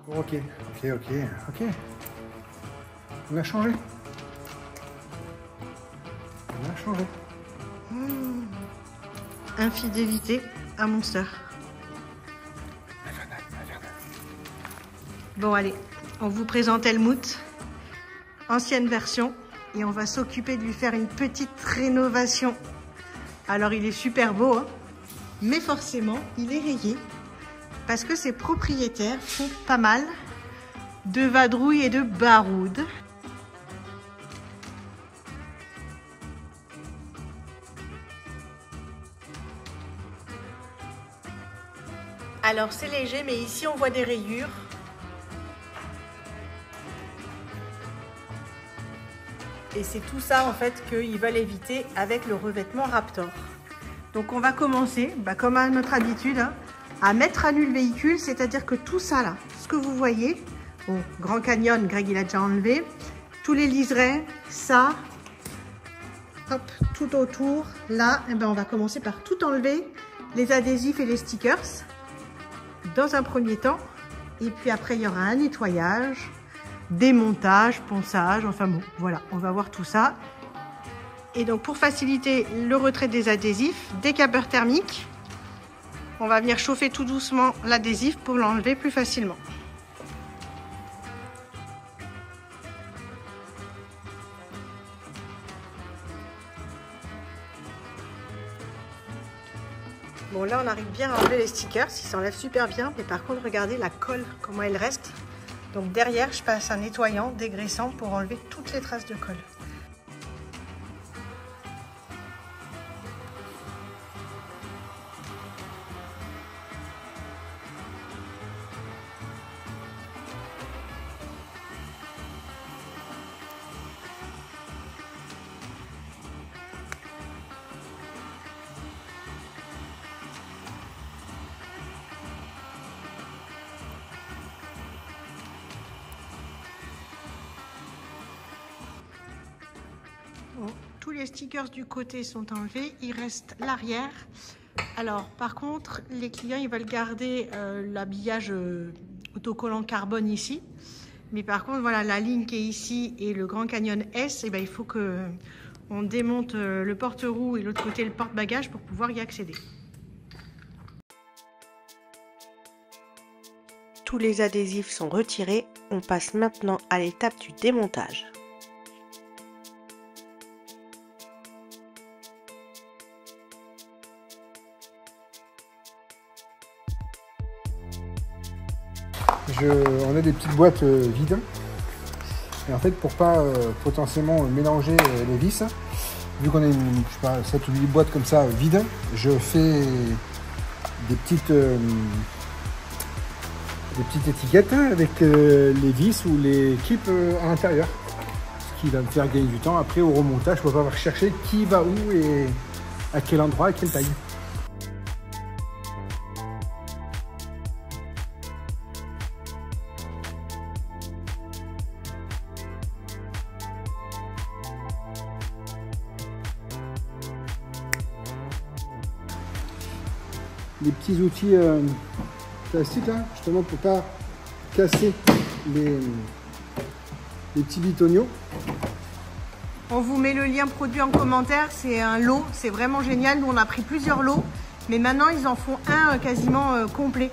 Ok. On a changé. Infidélité à Monster. Bon allez, on vous présente Helmut, ancienne version, et on va s'occuper de lui faire une petite rénovation. Alors il est super beau, hein, mais forcément il est rayé parce que ses propriétaires font pas mal de vadrouilles et de baroudes. Alors c'est léger, mais ici on voit des rayures. Et c'est tout ça en fait qu'ils veulent éviter avec le revêtement Raptor. Donc on va commencer, comme à notre habitude, hein, à mettre à nu le véhicule, c'est-à-dire que tout ça là, ce que vous voyez, bon, Grand Canyon, Greg il a déjà enlevé, tous les liserés, ça, hop, tout autour, là, eh ben, on va commencer par tout enlever, les adhésifs et les stickers, dans un premier temps, et puis après il y aura un nettoyage, démontage, ponçage, enfin bon, voilà, on va voir tout ça. Et donc pour faciliter le retrait des adhésifs, décapeur thermique, on va venir chauffer tout doucement l'adhésif pour l'enlever plus facilement. Bon là on arrive bien à enlever les stickers, ils s'enlèvent super bien, mais par contre regardez la colle, comment elle reste. Donc derrière, je passe un nettoyant dégraissant pour enlever toutes les traces de colle. Bon, tous les stickers du côté sont enlevés, il reste l'arrière. Alors par contre, les clients ils veulent garder l'habillage autocollant carbone ici. Mais par contre, voilà, la ligne qui est ici et le Grand Canyon S, eh ben, il faut que on démonte le porte-roue et l'autre côté le porte-bagages pour pouvoir y accéder. Tous les adhésifs sont retirés, on passe maintenant à l'étape du démontage. On a des petites boîtes vides. Et en fait, pour pas potentiellement mélanger les vis, vu qu'on a une, je sais pas, 7 ou 8 boîtes comme ça vides, je fais des petites étiquettes avec les vis ou les clips à l'intérieur. Ce qui va me faire gagner du temps. Après, au remontage, je ne vais pas avoir chercher qui va où et à quel endroit, à quelle taille. Les petits outils plastiques là, justement pour pas casser les petits bitoniaux. On vous met le lien produit en commentaire, c'est un lot, c'est vraiment génial. Nous on a pris plusieurs lots, mais maintenant ils en font un quasiment complet.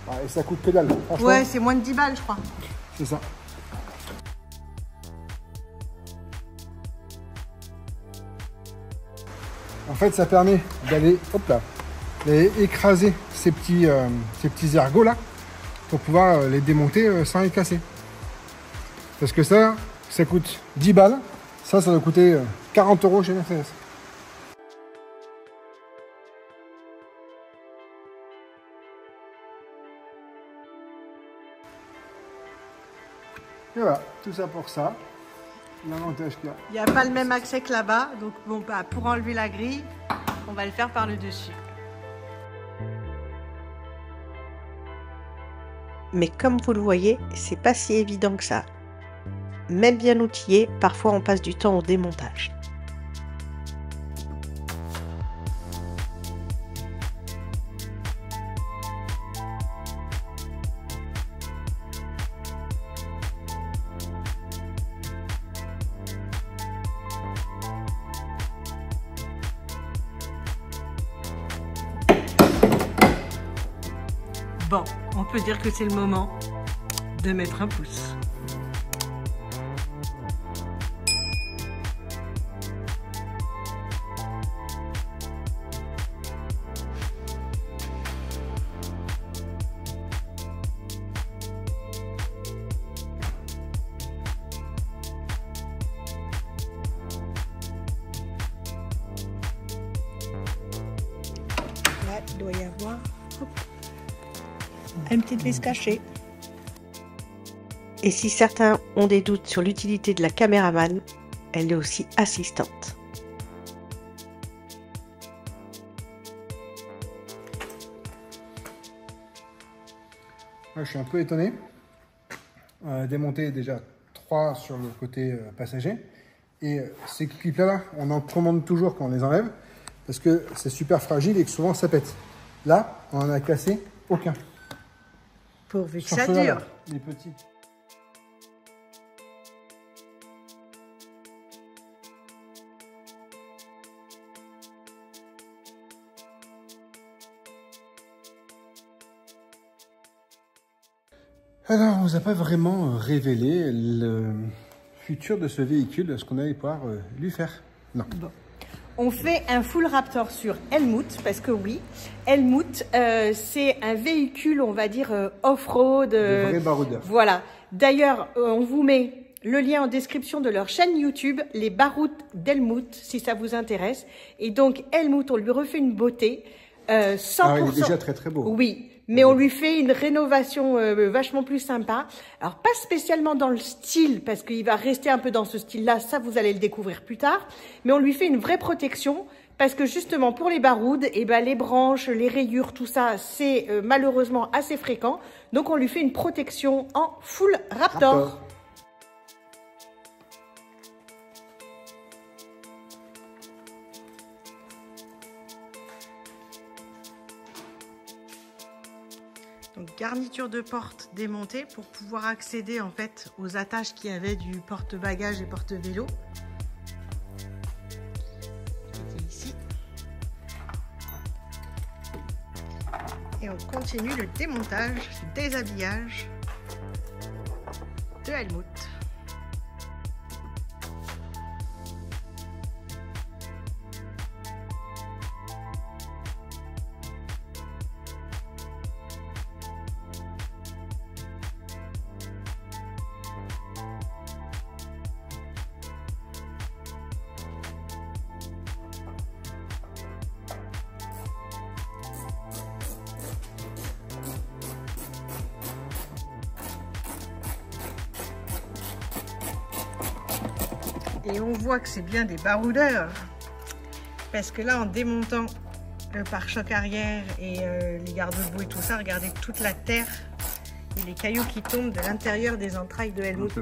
Ah, et ça coûte que dalle, franchement. Ouais, c'est moins de 10 balles je crois. C'est ça. En fait ça permet d'aller, hop là, écraser ces petits ergots là pour pouvoir les démonter sans les casser. Parce que ça coûte 10 balles. Ça va coûter 40 € chez Mercedes. Et voilà, tout ça pour ça. L'avantage qu'il y a. Il n'y a pas le même accès que là-bas, donc bon, pour enlever la grille, on va le faire par le dessus. Mais comme vous le voyez, c'est pas si évident que ça. Même bien outillé, parfois on passe du temps au démontage. on peut dire que c'est le moment de mettre un pouce. Là, il doit y avoir une petite vis cachée. Et si certains ont des doutes sur l'utilité de la caméraman, elle est aussi assistante. Je suis un peu étonné. Démonter déjà 3 sur le côté passager. Et ces clips-là, on en commande toujours quand on les enlève. Parce que c'est super fragile et que souvent ça pète. Là, on en a cassé aucun. Pourvu que Sur ça ceux-là, dure. là, les petits. Alors, on ne vous a pas vraiment révélé le futur de ce véhicule, ce qu'on allait pouvoir lui faire. Non. Bon. On fait un full Raptor sur Helmut, parce que oui, Helmut, c'est un véhicule, on va dire, off-road. De vrai baroudeur. Voilà. D'ailleurs, on vous met le lien en description de leur chaîne YouTube, les barouds d'Helmut, si ça vous intéresse. Et donc, Helmut, on lui refait une beauté. 100%. Ah, il est déjà très très beau. Oui. Mais on lui fait une rénovation vachement plus sympa. Alors, pas spécialement dans le style, parce qu'il va rester un peu dans ce style-là. Ça, vous allez le découvrir plus tard. Mais on lui fait une vraie protection, parce que justement, pour les baroudes, eh ben, les branches, les rayures, tout ça, c'est malheureusement assez fréquent. Donc, on lui fait une protection en full Raptor. Donc, garniture de porte démontée pour pouvoir accéder en fait aux attaches qu'il y avait du porte-bagages et porte-vélo. Qui était ici. Et on continue le démontage, le déshabillage de Helmut. Et on voit que c'est bien des baroudeurs. Parce que là, en démontant le pare-choc arrière et les garde-boue et tout ça, regardez toute la terre et les cailloux qui tombent de l'intérieur des entrailles de Helmut.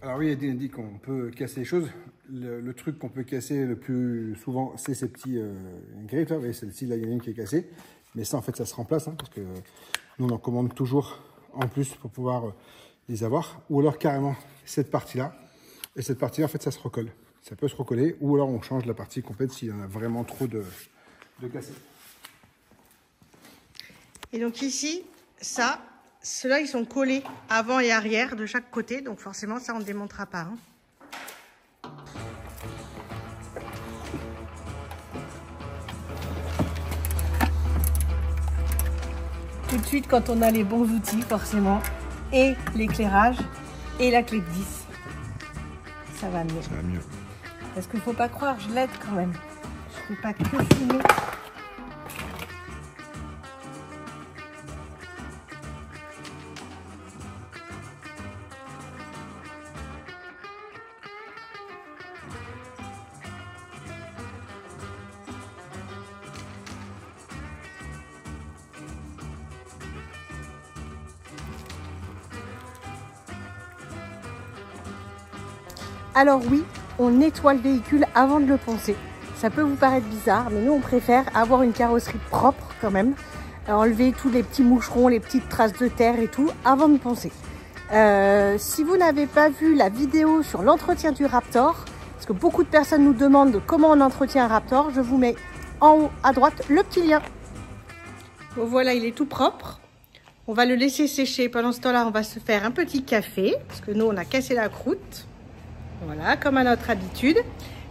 Alors oui, Edine a dit qu'on peut casser les choses. Le truc qu'on peut casser le plus souvent, c'est ces petits griffes. Vous voyez, celle-ci, là, il y en a une qui est cassée. Mais ça, en fait, ça se remplace, hein, parce que nous, on en commande toujours en plus pour pouvoir les avoir. Ou alors, carrément, cette partie-là. Et cette partie-là, en fait, ça se recolle. Ça peut se recoller. Ou alors, on change la partie complète s'il y en a vraiment trop de cassés. Et donc ici, ça, ceux-là, ils sont collés avant et arrière de chaque côté. Donc forcément, ça, on ne démontera pas. Hein. Tout de suite, quand on a les bons outils, forcément, et l'éclairage, et la clé de 10, ça va mieux. Ça va mieux. Parce qu'il ne faut pas croire, je l'aide quand même. Je ne fais pas que filmer. Alors oui, on nettoie le véhicule avant de le poncer. Ça peut vous paraître bizarre, mais nous on préfère avoir une carrosserie propre quand même. Enlever tous les petits moucherons, les petites traces de terre et tout avant de poncer. Si vous n'avez pas vu la vidéo sur l'entretien du Raptor, parce que beaucoup de personnes nous demandent comment on entretient un Raptor, je vous mets en haut à droite le petit lien. Voilà, il est tout propre. On va le laisser sécher. Pendant ce temps-là, on va se faire un petit café. Parce que nous, on a cassé la croûte. Voilà, comme à notre habitude.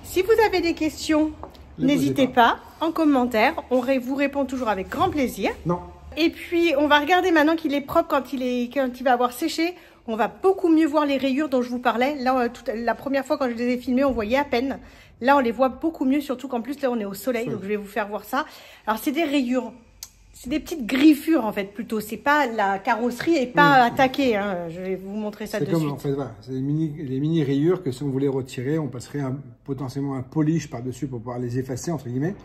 Si vous avez des questions, n'hésitez pas en commentaire. On vous répond toujours avec grand plaisir. Non. Et puis, on va regarder maintenant qu'il est propre quand il va avoir séché. On va beaucoup mieux voir les rayures dont je vous parlais. Là, la première fois quand je les ai filmées, on voyait à peine. Là, on les voit beaucoup mieux, surtout qu'en plus, là, on est au soleil. Donc, je vais vous faire voir ça. Alors, c'est des rayures. C'est des petites griffures, en fait, plutôt. C'est pas la carrosserie et pas attaquée. Hein. Je vais vous montrer ça de suite. En fait, voilà, c'est les mini rayures que si on voulait retirer, on passerait potentiellement un polish par-dessus pour pouvoir les effacer, entre guillemets.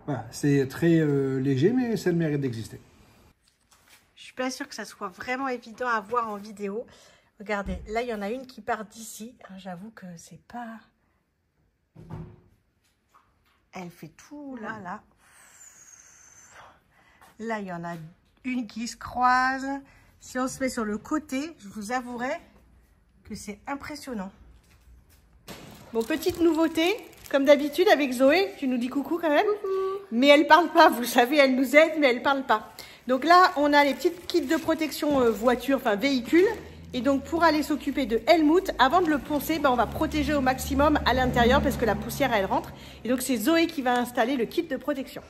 Voilà, c'est très léger, mais ça a le mérite d'exister. Je suis pas sûre que ça soit vraiment évident à voir en vidéo. Regardez, là, il y en a une qui part d'ici. J'avoue que c'est pas... Elle fait tout là, là. Là, il y en a une qui se croise. Si on se met sur le côté, je vous avouerai que c'est impressionnant. Bon, petite nouveauté, comme d'habitude avec Zoé, tu nous dis coucou quand même. Coucou. Mais elle parle pas, vous savez, elle nous aide, mais elle parle pas. Donc là, on a les petites kits de protection voiture, enfin véhicule. Et donc, pour aller s'occuper de Helmut, avant de le poncer, on va protéger au maximum à l'intérieur parce que la poussière, elle rentre. Et donc, c'est Zoé qui va installer le kit de protection.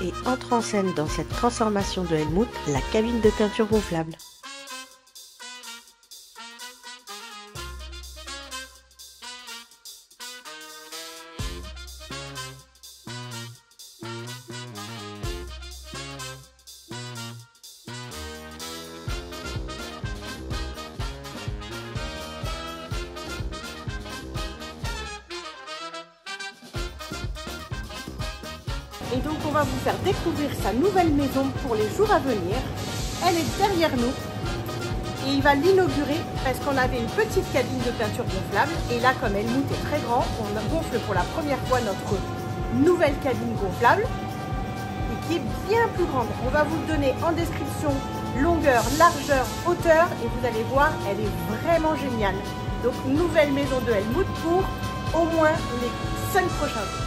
Et entre en scène dans cette transformation de Helmut, la cabine de peinture gonflable. Et donc, on va vous faire découvrir sa nouvelle maison pour les jours à venir. Elle est derrière nous. Et il va l'inaugurer parce qu'on avait une petite cabine de peinture gonflable. Et là, comme Helmut est très grand, on gonfle pour la première fois notre nouvelle cabine gonflable. Et qui est bien plus grande. On va vous le donner en description, longueur, largeur, hauteur. Et vous allez voir, elle est vraiment géniale. Donc, nouvelle maison de Helmut pour au moins les 5 prochains jours.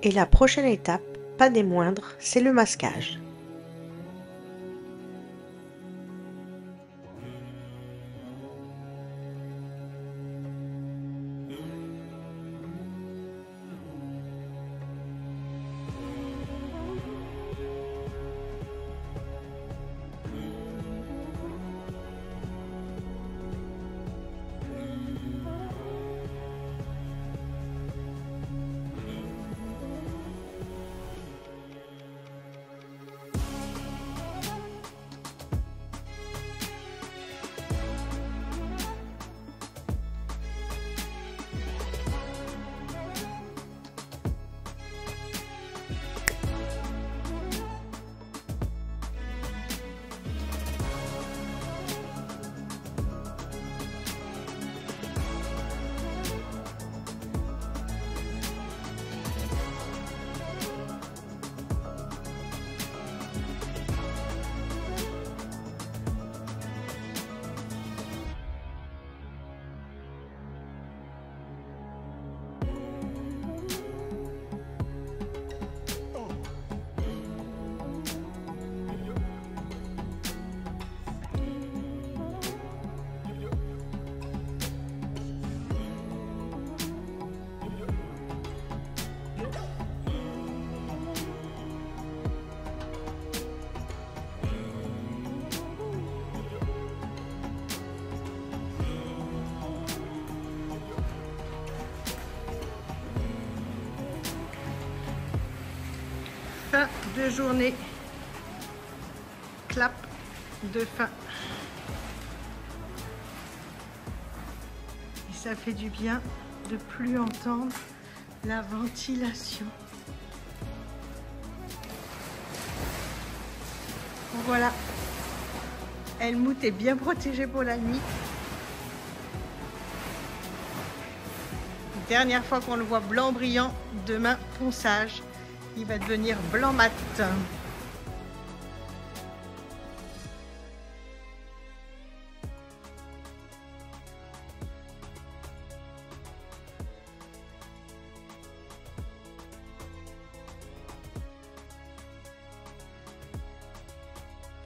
Et la prochaine étape, pas des moindres, c'est le masquage. de journée. Clap de fin. Et ça fait du bien de plus entendre la ventilation. Voilà. Helmut est bien protégé pour la nuit. Dernière fois qu'on le voit blanc brillant, demain ponçage. Il va devenir blanc mat.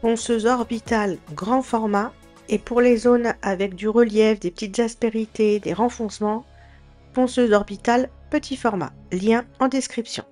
Ponceuse orbitale grand format, et pour les zones avec du relief, des petites aspérités, des renfoncements, ponceuse orbitale petit format. Lien en description.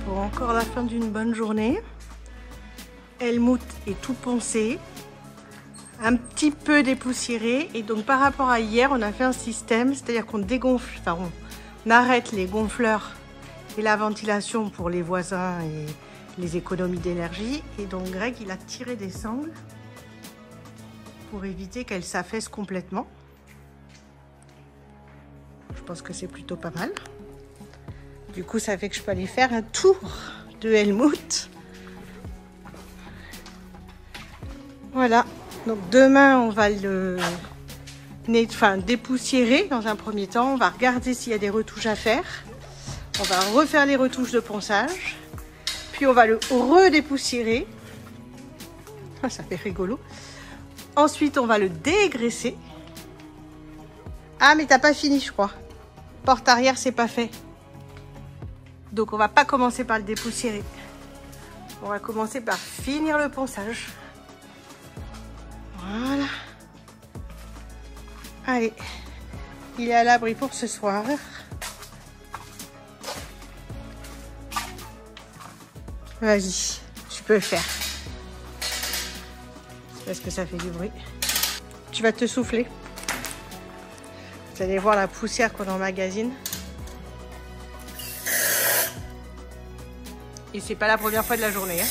Bon, encore la fin d'une bonne journée. Helmut est tout poncé, un petit peu dépoussiéré. Et donc par rapport à hier, on a fait un système, c'est-à-dire qu'on dégonfle, enfin on arrête les gonfleurs et la ventilation pour les voisins et les économies d'énergie. Et donc Greg, il a tiré des sangles pour éviter qu'elles s'affaissent complètement. Je pense que c'est plutôt pas mal. Du coup, ça fait que je peux aller faire un tour de Helmut. Voilà. Donc demain, on va le dépoussiérer dans un premier temps. On va regarder s'il y a des retouches à faire. On va refaire les retouches de ponçage. Puis on va le redépoussiérer. Ah, ça fait rigolo. Ensuite, on va le dégraisser. Ah, mais t'as pas fini, je crois. Porte arrière, c'est pas fait. Donc on va pas commencer par le dépoussiérer. On va commencer par finir le ponçage. Voilà. Allez, il est à l'abri pour ce soir. Vas-y, tu peux le faire. Parce que ça fait du bruit. Tu vas te souffler. Vous allez voir la poussière qu'on emmagasine. Et c'est pas la première fois de la journée. Hein.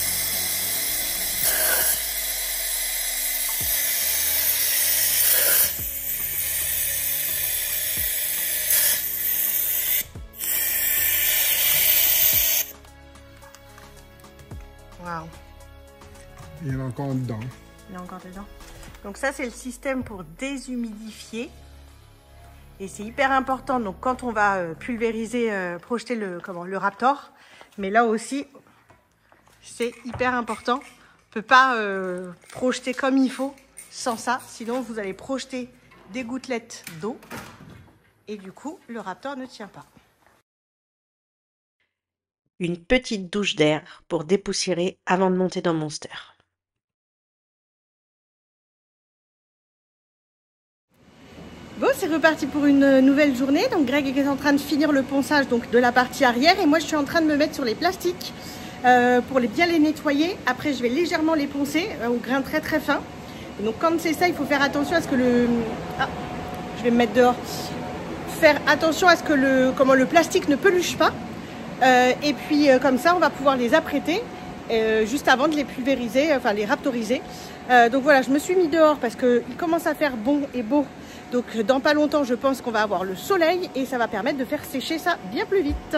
Waouh. Il y en a encore dedans. Il y en a encore dedans. Donc ça, c'est le système pour déshumidifier. Et c'est hyper important. Donc quand on va pulvériser, projeter le Raptor, mais là aussi, c'est hyper important. On ne peut pas projeter comme il faut sans ça. Sinon, vous allez projeter des gouttelettes d'eau. Et du coup, le Raptor ne tient pas. Une petite douche d'air pour dépoussiérer avant de monter dans Monster. Bon, c'est reparti pour une nouvelle journée. Donc Greg est en train de finir le ponçage donc, de la partie arrière. Et moi, je suis en train de me mettre sur les plastiques pour bien les nettoyer. Après, je vais légèrement les poncer au grain très très fin. Et donc quand c'est ça, il faut faire attention à ce que le... Ah, je vais me mettre dehors. Faire attention à ce que le plastique ne peluche pas. Et puis comme ça, on va pouvoir les apprêter juste avant de les pulvériser, enfin les raptoriser. Donc voilà, je me suis mis dehors parce qu'il commence à faire bon et beau. Donc dans pas longtemps, je pense qu'on va avoir le soleil et ça va permettre de faire sécher ça bien plus vite.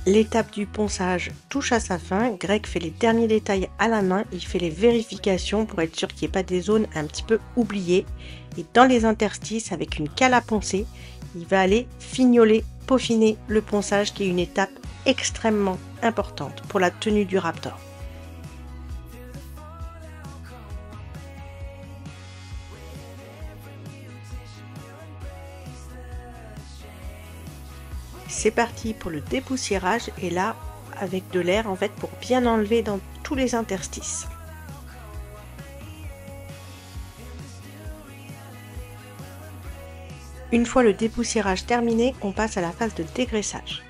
L'étape du ponçage touche à sa fin. Greg fait les derniers détails à la main. Il fait les vérifications pour être sûr qu'il n'y ait pas des zones un petit peu oubliées. Et dans les interstices, avec une cale à poncer, il va aller fignoler, peaufiner le ponçage qui est une étape extrêmement importante pour la tenue du Raptor. C'est parti pour le dépoussiérage et là avec de l'air en fait pour bien enlever dans tous les interstices. Une fois le dépoussiérage terminé, on passe à la phase de dégraissage.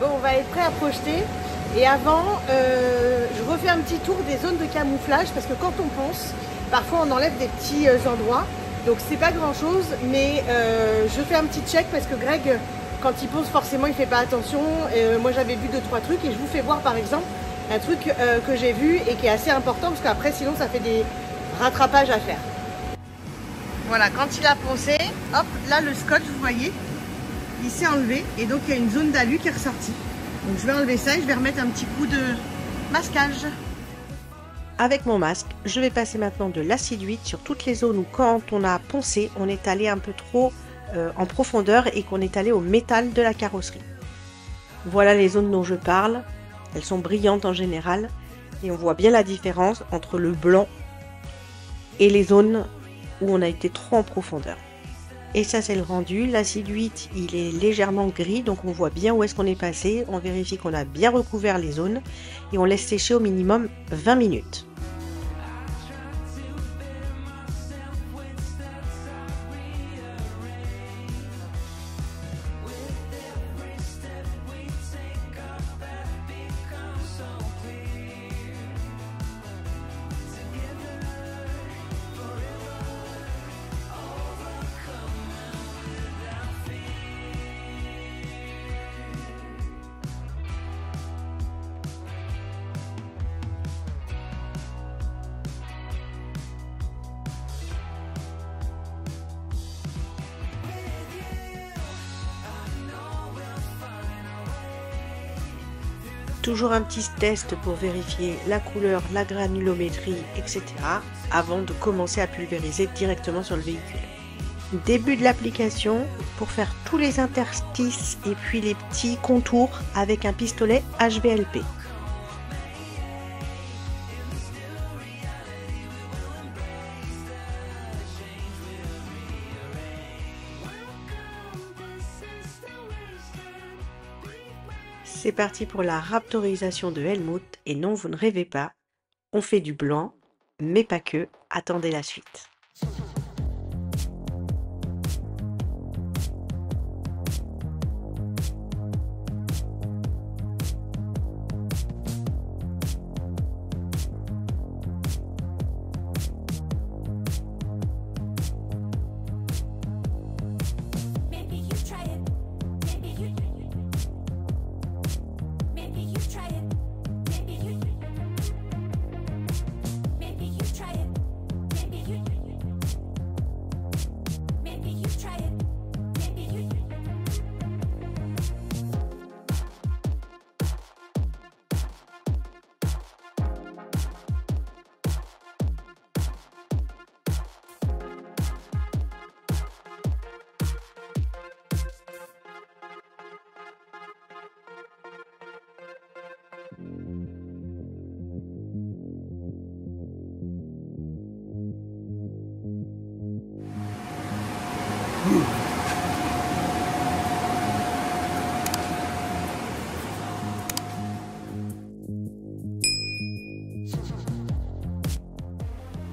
Bon, on va être prêt à projeter. Et avant, je refais un petit tour des zones de camouflage parce que quand on ponce, parfois on enlève des petits endroits. Donc c'est pas grand chose, mais je fais un petit check parce que Greg, quand il ponce, forcément il fait pas attention. Moi j'avais vu 2-3 trucs et je vous fais voir par exemple un truc que j'ai vu et qui est assez important parce qu'après sinon ça fait des rattrapages à faire. Voilà, quand il a poncé, hop, là le scotch, vous voyez, il s'est enlevé et donc il y a une zone d'alu qui est ressortie. Donc je vais enlever ça et je vais remettre un petit coup de masquage. Avec mon masque, je vais passer maintenant de l'acide huile sur toutes les zones où quand on a poncé, on est allé un peu trop en profondeur et qu'on est allé au métal de la carrosserie. Voilà les zones dont je parle. Elles sont brillantes en général et on voit bien la différence entre le blanc et les zones où on a été trop en profondeur. Et ça c'est le rendu. L'acide huile, il est légèrement gris, donc on voit bien où est-ce qu'on est passé. On vérifie qu'on a bien recouvert les zones et on laisse sécher au minimum 20 minutes. Toujours un petit test pour vérifier la couleur, la granulométrie, etc. avant de commencer à pulvériser directement sur le véhicule. Début de l'application pour faire tous les interstices et puis les petits contours avec un pistolet HVLP. C'est parti pour la raptorisation de Helmut et non, vous ne rêvez pas, on fait du blanc, mais pas que, attendez la suite.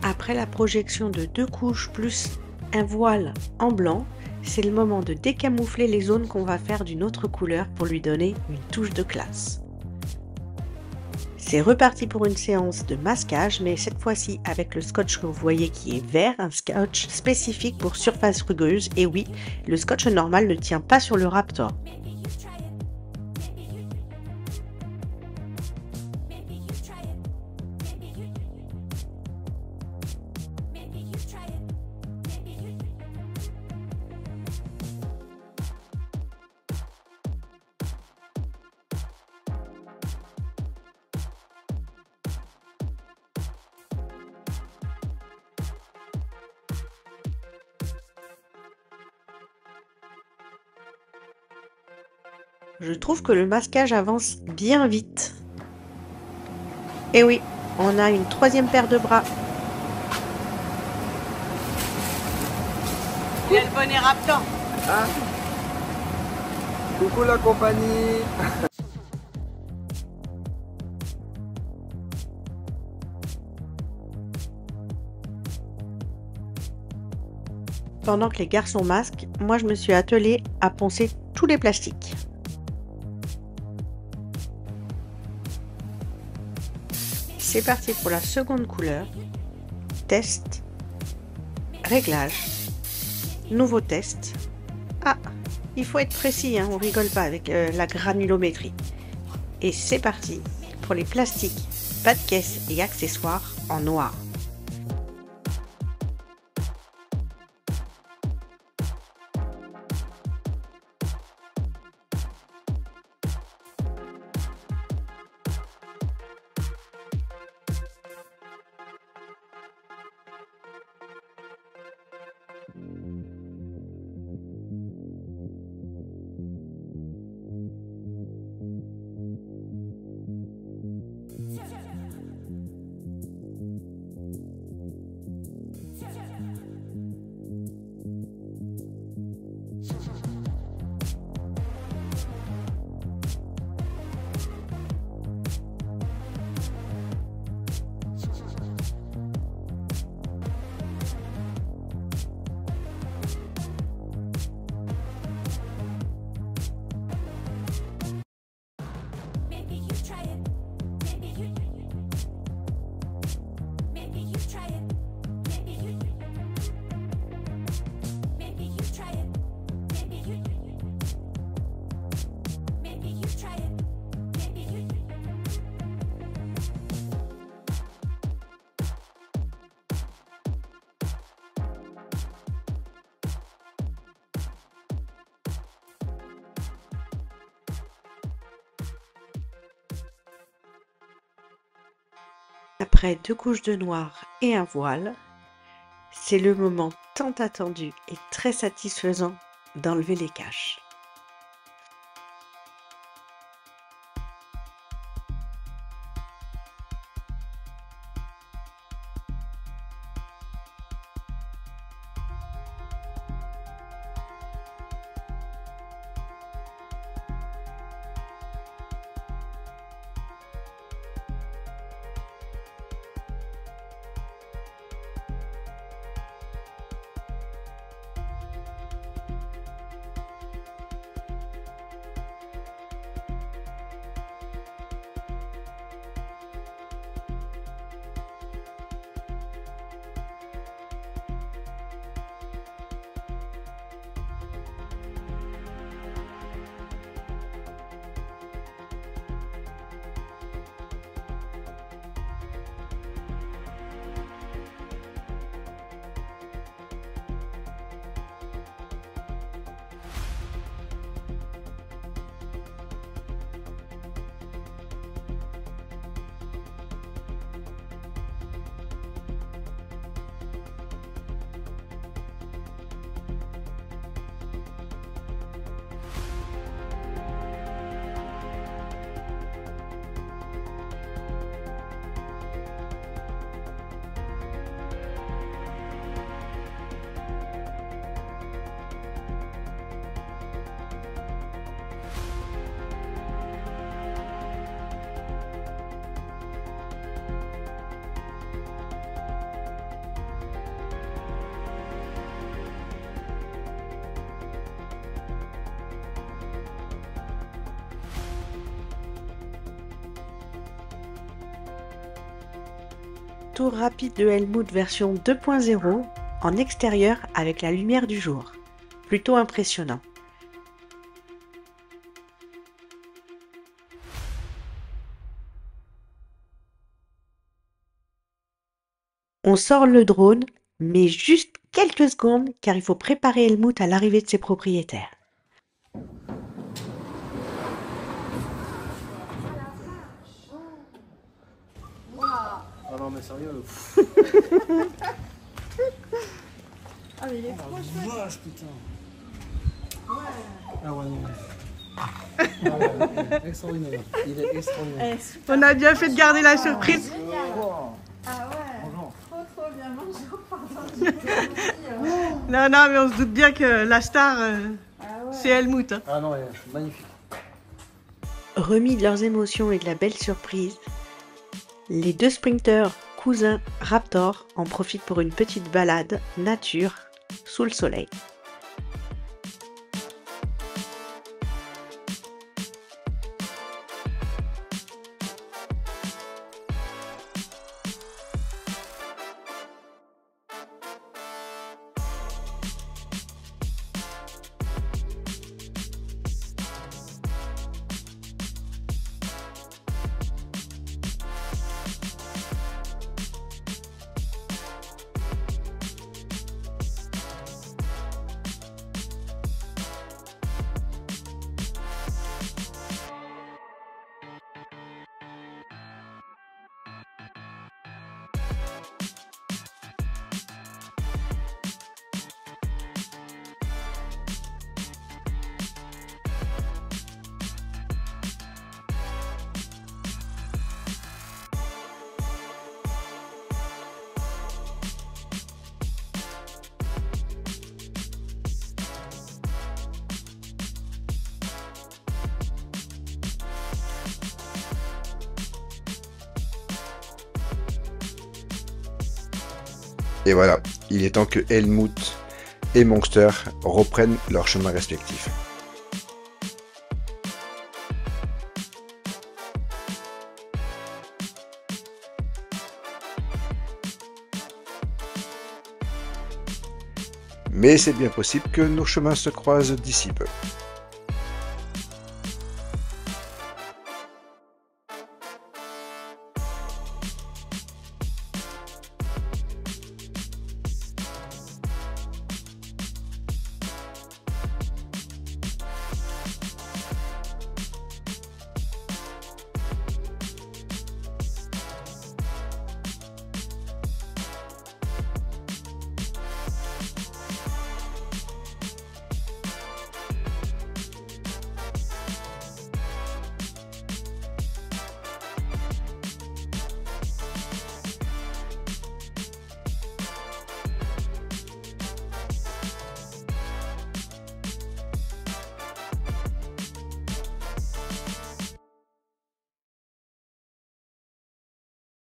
Après la projection de 2 couches plus un voile en blanc, c'est le moment de décamoufler les zones qu'on va faire d'une autre couleur pour lui donner une touche de classe. C'est reparti pour une séance de masquage, mais cette fois-ci avec le scotch que vous voyez qui est vert, un scotch spécifique pour surface rugueuse. Et oui, le scotch normal ne tient pas sur le Raptor. Je trouve que le masquage avance bien vite. Et oui, on a une troisième paire de bras. Il y a le bonnet Raptor. Ah. Coucou la compagnie. Pendant que les garçons masquent, moi je me suis attelée à poncer tous les plastiques. C'est parti pour la seconde couleur. Test. Réglage. Nouveau test. Ah, il faut être précis, hein, on rigole pas avec la granulométrie. Et c'est parti pour les plastiques, pas de caisse et accessoires en noir. Après 2 couches de noir et un voile, c'est le moment tant attendu et très satisfaisant d'enlever les caches. Tour rapide de Helmut version 2.0 en extérieur avec la lumière du jour. Plutôt impressionnant. On sort le drone, mais juste quelques secondes car il faut préparer Helmut à l'arrivée de ses propriétaires. Ah non mais sérieux. Ah mais il est proche. Vache putain. Ouais. Ah ouais non. Extraordinaire. Il est extraordinaire. On a bien fait de garder la surprise. Ah ouais, Bonjour. trop bien, bonjour, pardon. Non, non, mais on se doute bien que la star, c'est Helmut. Hein. Ah non, elle est magnifique. Remis de leurs émotions et de la belle surprise, les deux sprinters cousins Raptor en profitent pour une petite balade nature sous le soleil. Et voilà, il est temps que Helmut et Monster reprennent leur chemin respectif. Mais c'est bien possible que nos chemins se croisent d'ici peu.